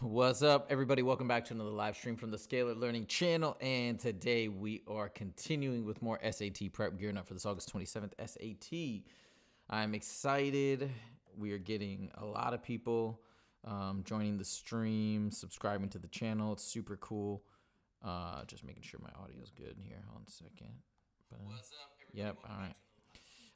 What's up, everybody? Welcome back to another live stream from the Scalar Learning channel. And today we are continuing with more SAT prep, gearing up for this August 27th SAT. I'm excited. We are getting a lot of people joining the stream, subscribing to the channel. It's super cool. Just making sure my audio is good here. Hold on a second. What's up, everybody? Yep, all right.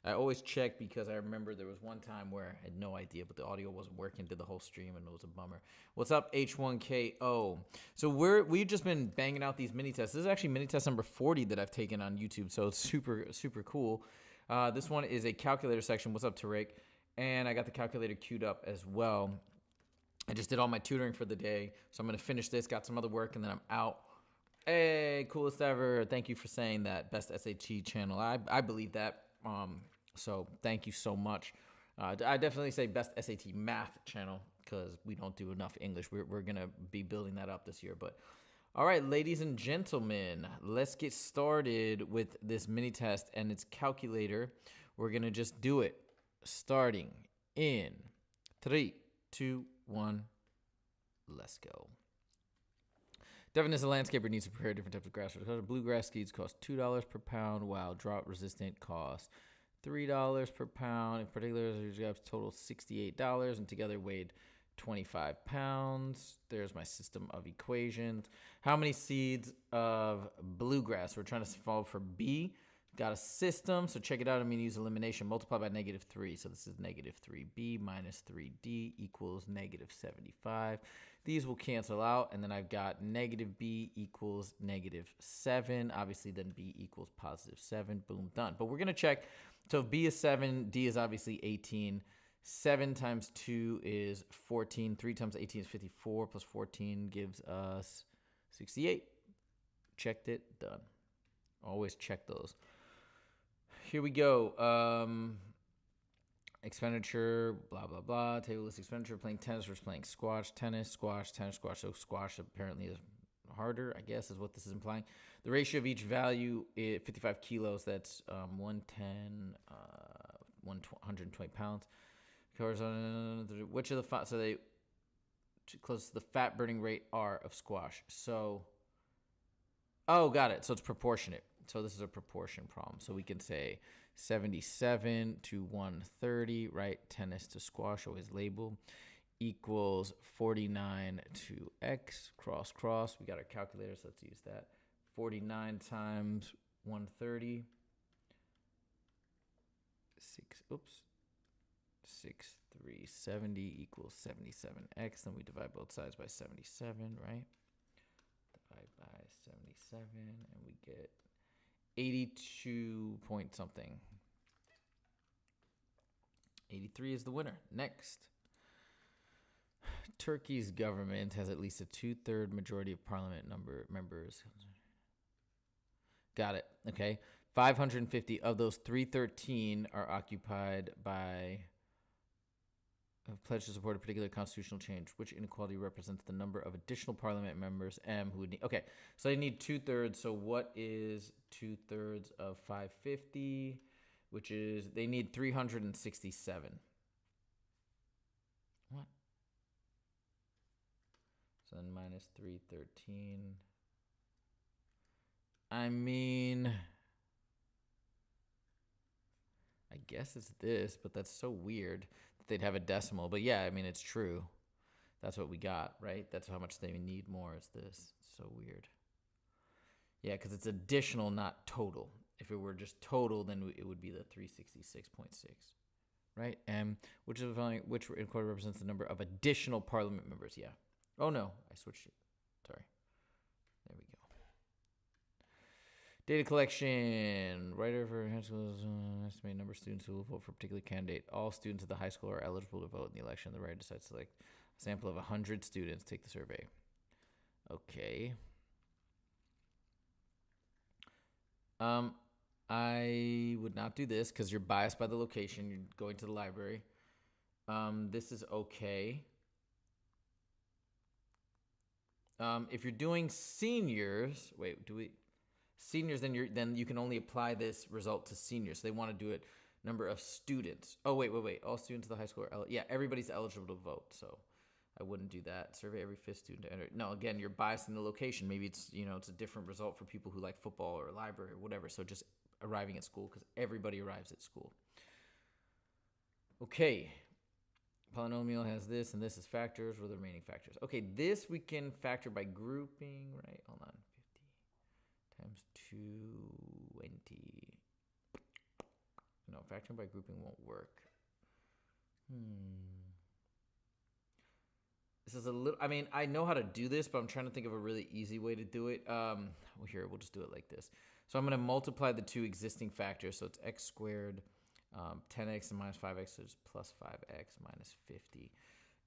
I always check because I remember there was one time where I had no idea, but the audio wasn't working, did the whole stream, and it was a bummer. What's up, H1KO? So we've just been banging out these mini tests. This is actually mini test number 40 that I've taken on YouTube, so it's super cool. This one is a calculator section. What's up, Tariq? And I got the calculator queued up as well. I just did all my tutoring for the day, so I'm going to finish this, got some other work, and then I'm out. Hey, coolest ever. Thank you for saying that. Best SAT channel. I believe that. So thank you so much. I definitely say best SAT math channel because we don't do enough English. We're going to be building that up this year. But all right, ladies and gentlemen, let's get started with this mini test and its calculator. We're going to just do it starting in 3, 2, 1. Let's go. Definitely, a landscaper needs to prepare different types of grass. Bluegrass seeds cost $2 per pound, while drought-resistant costs $3 per pound. In particular, these guys total $68 and together weighed 25 pounds. There's my system of equations. How many seeds of bluegrass? We're trying to solve for B. Got a system, so check it out. I'm going to use elimination. Multiply by -3. So this is -3b minus 3d equals -75. These will cancel out, and then I've got -b equals -7. Obviously, then b equals +7. Boom, done. But we're going to check. So if b is 7, d is obviously 18. 7 times 2 is 14. 3 times 18 is 54. Plus 14 gives us 68. Checked it. Done. Always check those. Here we go. Expenditure, blah, blah, blah. Table list expenditure, playing tennis versus playing squash. Tennis, squash, tennis, squash. So squash apparently is harder, I guess, is what this is implying. The ratio of each value is 55 kilos. That's 110, 120 pounds. Which of the so they close to the fat burning rate are of squash. So, oh, got it. So it's proportionate. So this is a proportion problem. So we can say 77 to 130, right? Tennis to squash, always label, equals 49 to x, cross, cross. We got our calculator, so let's use that. 49 times 130. 6,370 equals 77x. Then we divide both sides by 77, right? Divide by 77, and we get 82 point something. 83 is the winner. Next. Turkey's government has at least a 2/3 majority of parliament members. Got it. Okay. 550 of those 313 are occupied by have pledged to support a particular constitutional change. Which inequality represents the number of additional parliament members M who would need? Okay, so they need 2/3. So what is 2/3 of 550? Which is they need 367. What? So then minus 313. I mean, I guess it's this, but that's so weird that they'd have a decimal. But yeah, I mean, it's true. That's what we got, right? That's how much they need more is this. It's so weird. Yeah, because it's additional, not total. If it were just total, then it would be the 366.6, right? And which inequality represents the number of additional parliament members? Yeah. Oh, no, I switched it. Sorry. There we go. Data collection. Writer for high schools, estimated number of students who will vote for a particular candidate. All students at the high school are eligible to vote in the election. The writer decides to select a sample of 100 students. Take the survey. Okay. I would not do this because you're biased by the location. You're going to the library. This is okay. If you're doing seniors, wait, do we? Seniors, then you can only apply this result to seniors. So they want to do it number of students. Oh, wait. All students of the high school are yeah, everybody's eligible to vote. So I wouldn't do that. Survey every fifth student to enter. No, again, you're biased in the location. Maybe it's, it's a different result for people who like football or library or whatever. So just arriving at school, because everybody arrives at school. Okay. Polynomial has this, and this is factors. What are the remaining factors? Okay, this we can factor by grouping, right? Hold on. 50 times 220. No, factoring by grouping won't work. This is a little, I mean, I know how to do this, but I'm trying to think of a really easy way to do it. Well, here, we'll just do it like this. So I'm going to multiply the two existing factors. So it's x squared, 10x and minus 5x, so it's plus 5x minus 50.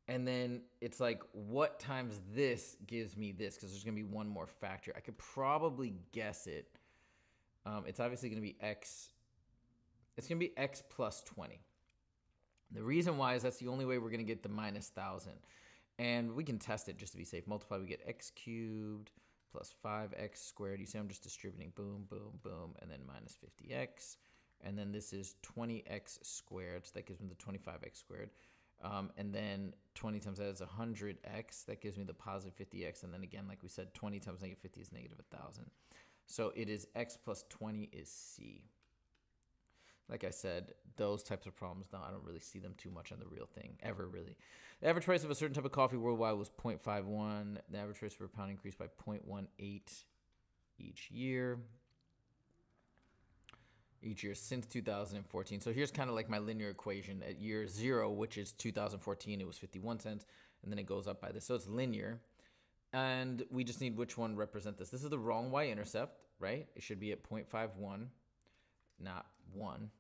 And then it's like, what times this gives me this? Because there's going to be one more factor. I could probably guess it. It's obviously going to be x. It's going to be x plus 20. The reason why is that's the only way we're going to get the minus 1,000. And we can test it just to be safe. Multiply, we get x cubed plus 5x squared. You see I'm just distributing, boom, boom, boom, and then minus 50x. And then this is 20x squared, so that gives me the 25x squared. And then 20 times that is 100x. That gives me the positive 50x. And then again, like we said, 20 times negative 50 is negative 1,000. So it is x plus 20 is C. Like I said, those types of problems, now I don't really see them too much on the real thing, ever really. The average price of a certain type of coffee worldwide was 0.51. The average price per pound increased by 0.18 each year. Each year since 2014. So here's kind of like my linear equation. At year 0, which is 2014, it was 51 cents. And then it goes up by this. So it's linear. And we just need which one represent this. This is the wrong y-intercept, right? It should be at 0.51, not 1.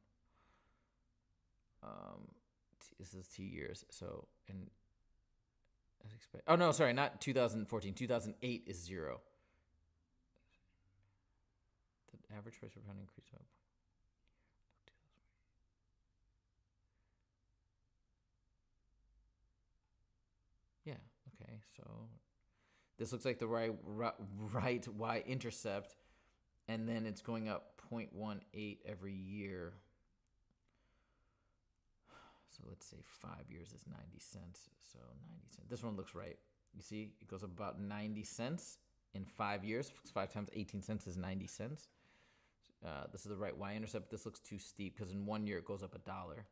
This is 2 years. So, and as expected. Oh, no, sorry, not 2014. 2008 is 0. The average price per pound increased by yeah, okay, so this looks like the right y-intercept, and then it's going up 0.18 every year. So let's say 5 years is 90 cents. So 90 cents. This one looks right. You see, it goes up about 90 cents in 5 years. 5 times 18 cents is 90 cents. This is the right y-intercept. This looks too steep because in 1 year it goes up $1.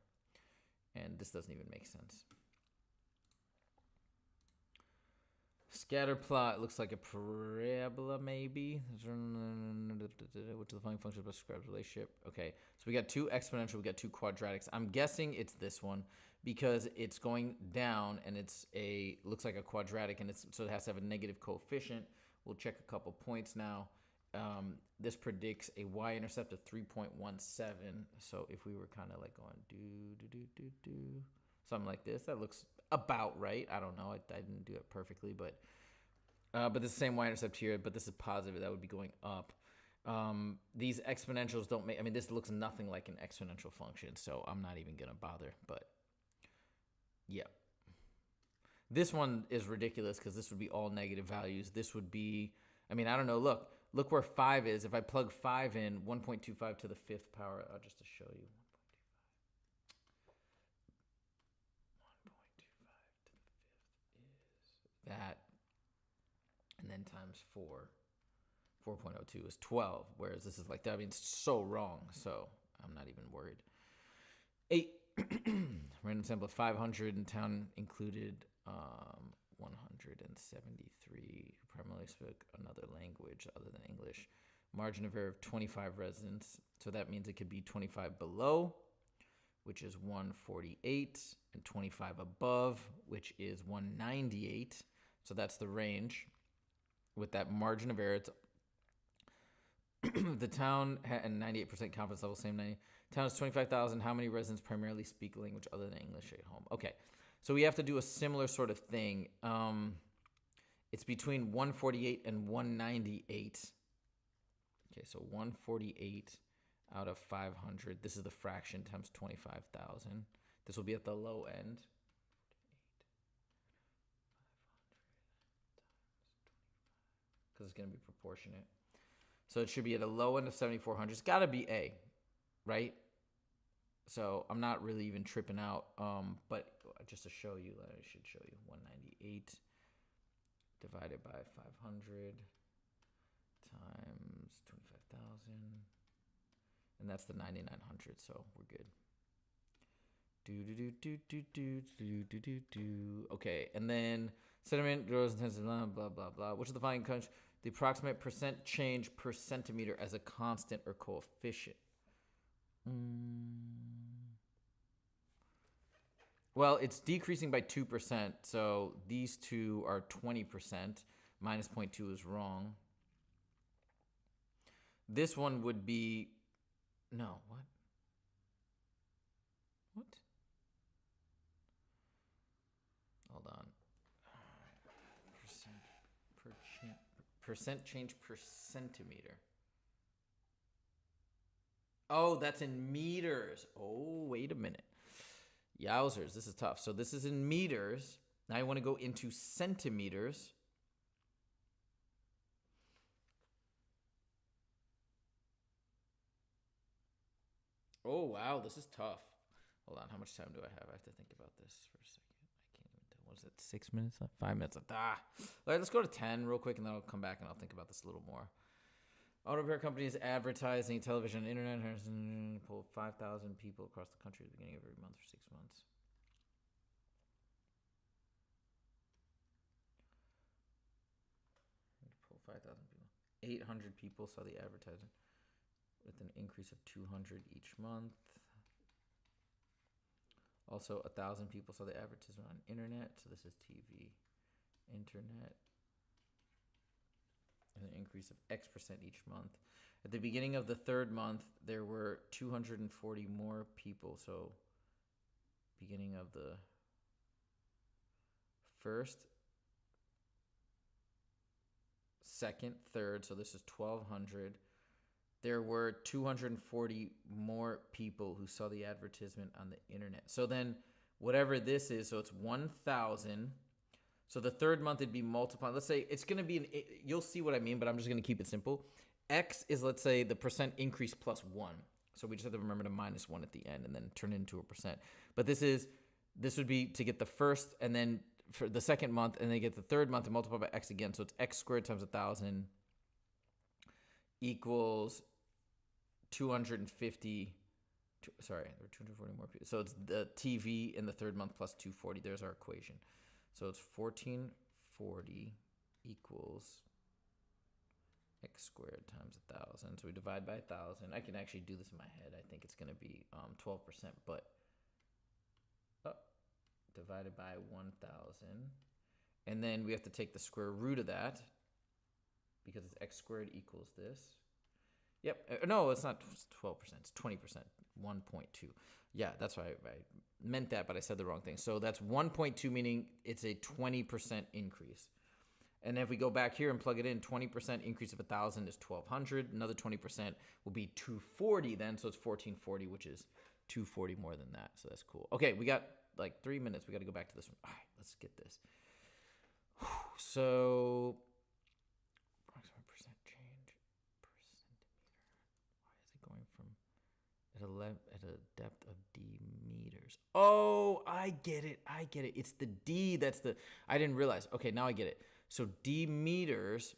And this doesn't even make sense. Scatter plot looks like a parabola, maybe. Which of the following functions best describes relationship? Okay, so we got 2 exponential, we got 2 quadratics. I'm guessing it's this one because it's going down and looks like a quadratic, and so it has to have a negative coefficient. We'll check a couple points now. This predicts a y-intercept of 3.17. So if we were kind of like going something like this, that looks about right. I don't know. I didn't do it perfectly, but this is the same y-intercept here, but this is positive. That would be going up. These exponentials don't make, I mean, this looks nothing like an exponential function, so I'm not even going to bother, but yeah. This one is ridiculous because this would be all negative values. This would be, I mean, I don't know. Look where 5 is. If I plug 5 in, 1.25 to the 5th power, just to show you. That, and then times 4.02 is 12, whereas this is like that. I mean, it's so wrong, so I'm not even worried. 8 random sample of 500, and town included 173 who primarily spoke another language other than English. Margin of error of 25 residents, so that means it could be 25 below, which is 148, and 25 above, which is 198. So that's the range. With that margin of error, it's the town and 98% confidence level, same 90. Town is 25,000. How many residents primarily speak a language other than English at home? Okay, so we have to do a similar sort of thing. It's between 148 and 198. Okay, so 148 out of 500. This is the fraction times 25,000. This will be at the low end. Because it's going to be proportionate. So it should be at a low end of 7,400. It's got to be A, right? So I'm not really even tripping out. But just to show you, I should show you 198 divided by 500 times 25,000. And that's the 9,900, so we're good. Okay, and then sediment grows intensity, blah, blah, blah, blah. Which of the following countries the approximate percent change per centimeter as a constant or coefficient? Well, it's decreasing by 2%, so these two are 20%. Minus 0.2 is wrong. This one would be... No, what? What? Hold on. Percent change per centimeter. Oh, that's in meters. Oh, wait a minute. Yowzers, this is tough. So this is in meters. Now I want to go into centimeters. Oh, wow, this is tough. Hold on, how much time do I have? I have to think about this for a second. I can't even tell. What is it, 6 minutes left? 5 minutes left. All right, let's go to 10 real quick, and then I'll come back and I'll think about this a little more. Auto repair companies advertising, television, internet, pull 5,000 people across the country at the beginning of every month for 6 months. Pull 5,000 people. 800 people saw the advertisement with an increase of 200 each month. Also, 1,000 people saw the advertisement on internet. So this is TV, internet. An increase of X% each month. At the beginning of the third month, there were 240 more people. So, beginning of the first, second, third. So this is 1,200. There were 240 more people who saw the advertisement on the internet. So then, whatever this is, so it's 1,000. So the third month it'd be multiplied. Let's say it's going to be you'll see what I mean, but I'm just going to keep it simple. X is, let's say, the percent increase plus 1. So we just have to remember to minus 1 at the end and then turn it into a percent. But this would be to get the first and then for the second month and then get the third month and multiply by X again. So it's X squared times 1,000 equals 250. Sorry, there were 240 more people. So it's the TV in the third month plus 240. There's our equation. So it's 1440 equals X squared times 1,000. So we divide by 1,000. I can actually do this in my head. I think it's going to be 12%, but divided by 1,000. And then we have to take the square root of that because it's X squared equals this. Yep. No, it's not 12%. It's 20%. 1.2. Yeah, that's why I meant that, but I said the wrong thing. So that's 1.2, meaning it's a 20% increase. And if we go back here and plug it in, 20% increase of 1,000 is 1,200. Another 20% will be 240 then. So it's 1,440, which is 240 more than that. So that's cool. Okay, we got like 3 minutes. We got to go back to this one. All right, let's get this. So approximate percent change per centimeter. Why is it going from at a depth of d meters? Oh, I get it. It's the d that's the... I didn't realize. Okay, now I get it. So d meters,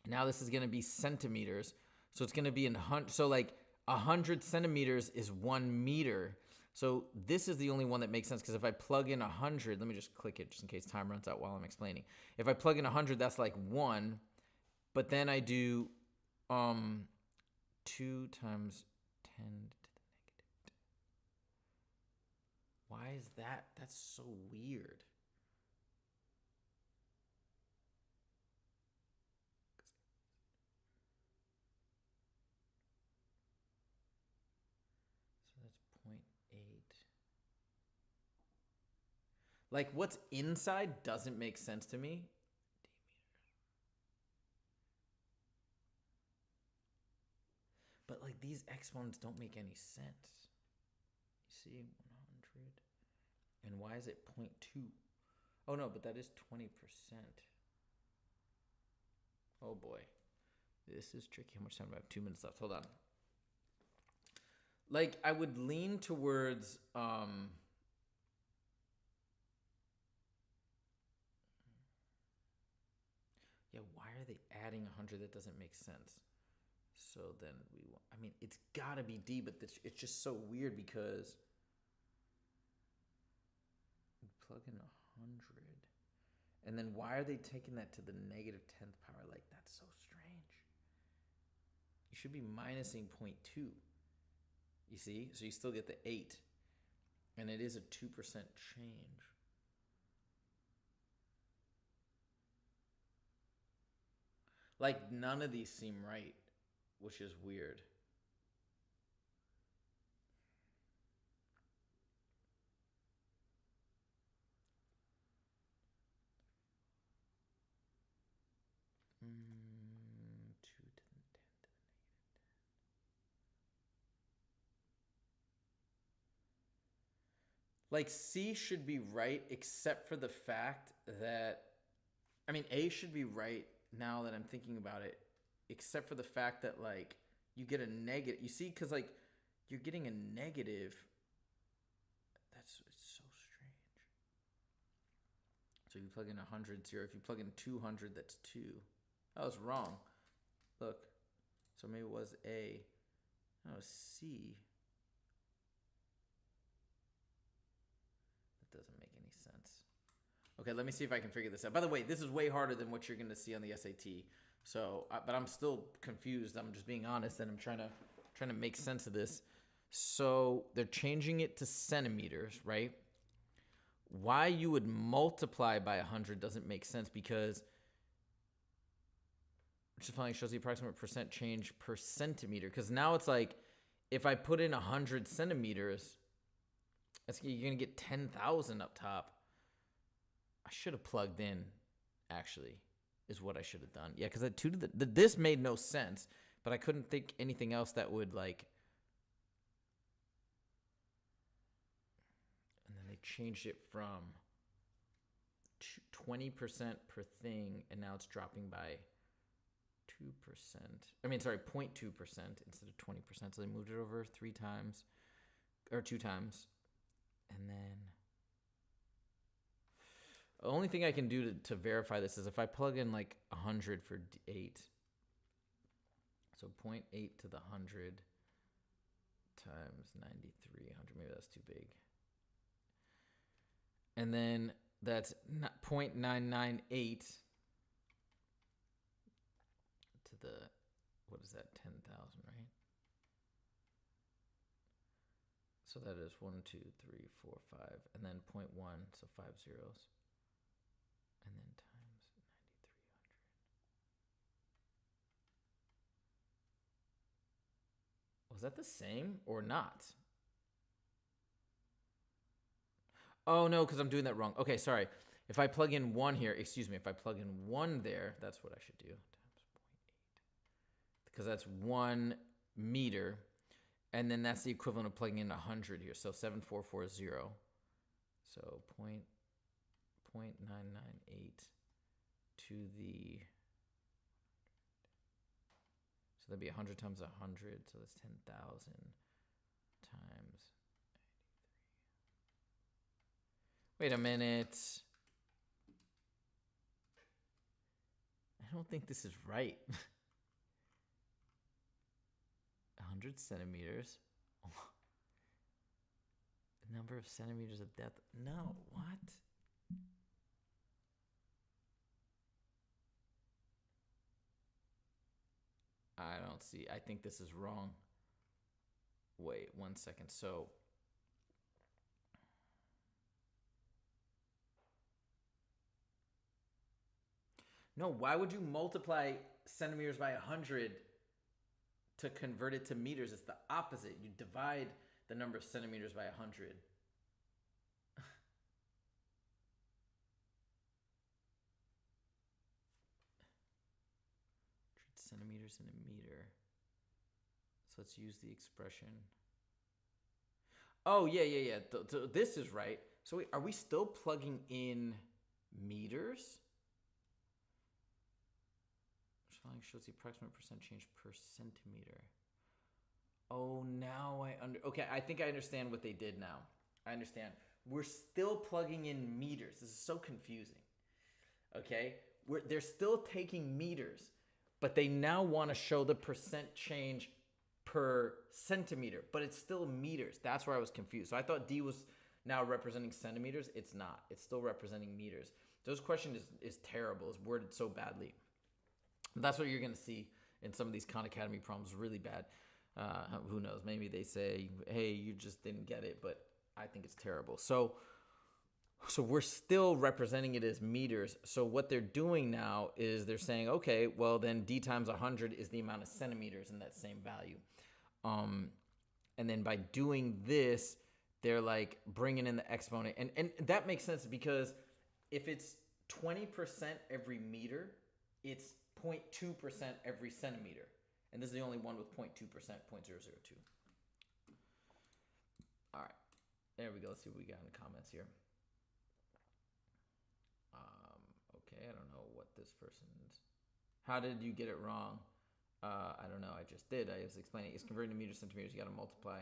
now this is going to be centimeters. So it's going to be in... So like 100 centimeters is 1 meter. So this is the only one that makes sense because if I plug in 100, let me just click it just in case time runs out while I'm explaining. If I plug in 100, that's like 1. But then I do 2 times 10 to the negative. Why is that? That's so weird. So that's 0.8. Like what's inside doesn't make sense to me. But like these exponents don't make any sense. You see, 100. And why is it 0.2? Oh no, but that is 20%. Oh boy. This is tricky. How much time do I have? 2 minutes left. Hold on. Like, I would lean towards yeah, why are they adding 100? That doesn't make sense. So then I mean, it's got to be D, but it's just so weird because you plug in 100. And then why are they taking that to the negative 10th power? Like, that's so strange. You should be minusing 0.2. You see? So you still get the 8. And it is a 2% change. Like, none of these seem right, which is weird. Two to the 10 to the negative 10. Like, C should be right, except for the fact that, I mean, A should be right now that I'm thinking about it, except for the fact that, like, you get a negative. You see, because, like, you're getting a negative. It's so strange. So if you plug in 100, 0. If you plug in 200, that's 2. I was wrong. Look. So maybe it was A. No, it was C. That doesn't make any sense. Okay, let me see if I can figure this out. By the way, this is way harder than what you're going to see on the SAT. So, but I'm still confused. I'm just being honest, and I'm trying to make sense of this. So they're changing it to centimeters, right? Why you would multiply by 100 doesn't make sense because which finally shows the approximate percent change per centimeter. Because now it's like if I put in 100 centimeters, you're gonna get 10,000 up top. I should have plugged in, actually, is what I should have done. Yeah, because this made no sense, but I couldn't think anything else that would like. And then they changed it from 20% per thing, and now it's dropping by 2%. I mean, sorry, 0.2% instead of 20%. So they moved it over 3 times or 2 times, and then. The only thing I can do to verify this is if I plug in like 100 for 8. So 0.8 to the 100 times 9300. Maybe that's too big. And then that's 0.998 to the, what is that, 10,000, right? So that is 1, 2, 3, 4, 5. And then 0.1, so 5 zeros. And then times 9,300. Was that the same or not? Oh, no, because I'm doing that wrong. Okay, sorry. If I plug in 1 here, excuse me, if I plug in 1 there, that's what I should do. Times 0.8. Because that's 1 meter. And then that's the equivalent of plugging in 100 here. So 7440. So 0.998 to the, so that'd be 100 times 100, so that's 10,000 times 93. Wait a minute. I don't think this is right. 100 centimeters. The number of centimeters of depth. No, what? I don't see. I think this is wrong. Wait 1 second. So no, why would you multiply centimeters by 100 to convert it to meters? It's the opposite. You divide the number of centimeters by 100. Centimeters in a meter. So let's use the expression. Oh, yeah. This is right. So wait, are we still plugging in meters? Which following shows the approximate percent change per centimeter. Oh, now okay, I think I understand what they did now. I understand. We're still plugging in meters. This is so confusing. Okay? They're still taking meters, but they now want to show the percent change per centimeter, but it's still meters. That's where I was confused. So I thought D was now representing centimeters. It's not. It's still representing meters. So this question is terrible. It's worded so badly. But that's what you're going to see in some of these Khan Academy problems. Really bad. Who knows? Maybe they say, hey, you just didn't get it, but I think it's terrible. So we're still representing it as meters. So what they're doing now is they're saying, okay, well then D times 100 is the amount of centimeters in that same value. And then by doing this, they're like bringing in the exponent. And that makes sense because if it's 20% every meter, it's 0.2% every centimeter. And this is the only one with 0.2%, 0.002. All right, there we go. Let's see what we got in the comments here. Okay, I don't know what this person's. How did you get it wrong? I don't know. I just did. I was explaining. It's converting to meters, centimeters. You got to multiply.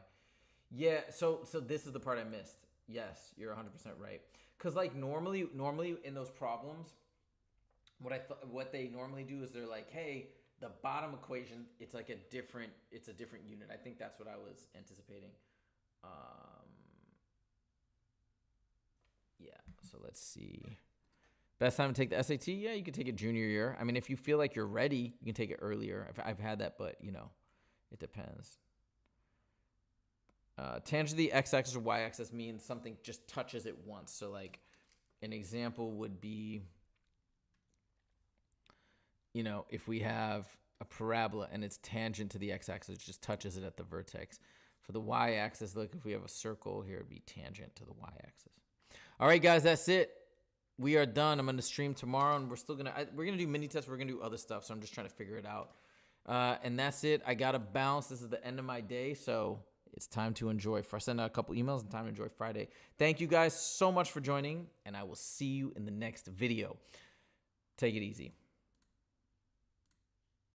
Yeah. So this is the part I missed. Yes, you're 100% right. Because like normally in those problems, what they normally do is they're like, hey, the bottom equation, it's a different unit. I think that's what I was anticipating. Yeah. So let's see. Best time to take the SAT? Yeah, you can take it junior year. I mean, if you feel like you're ready, you can take it earlier. I've had that, but it depends. Tangent to the x-axis or y-axis means something just touches it once. So like an example would be, if we have a parabola and it's tangent to the x-axis, it just touches it at the vertex. For the y-axis, look, if we have a circle here, it'd be tangent to the y-axis. All right, guys, that's it. We are done. I'm going to stream tomorrow, and we're going to do mini tests. We're going to do other stuff, so I'm just trying to figure it out. And that's it. I got to bounce. This is the end of my day, so it's time to enjoy. I send out a couple emails and time to enjoy Friday. Thank you guys so much for joining, and I will see you in the next video. Take it easy.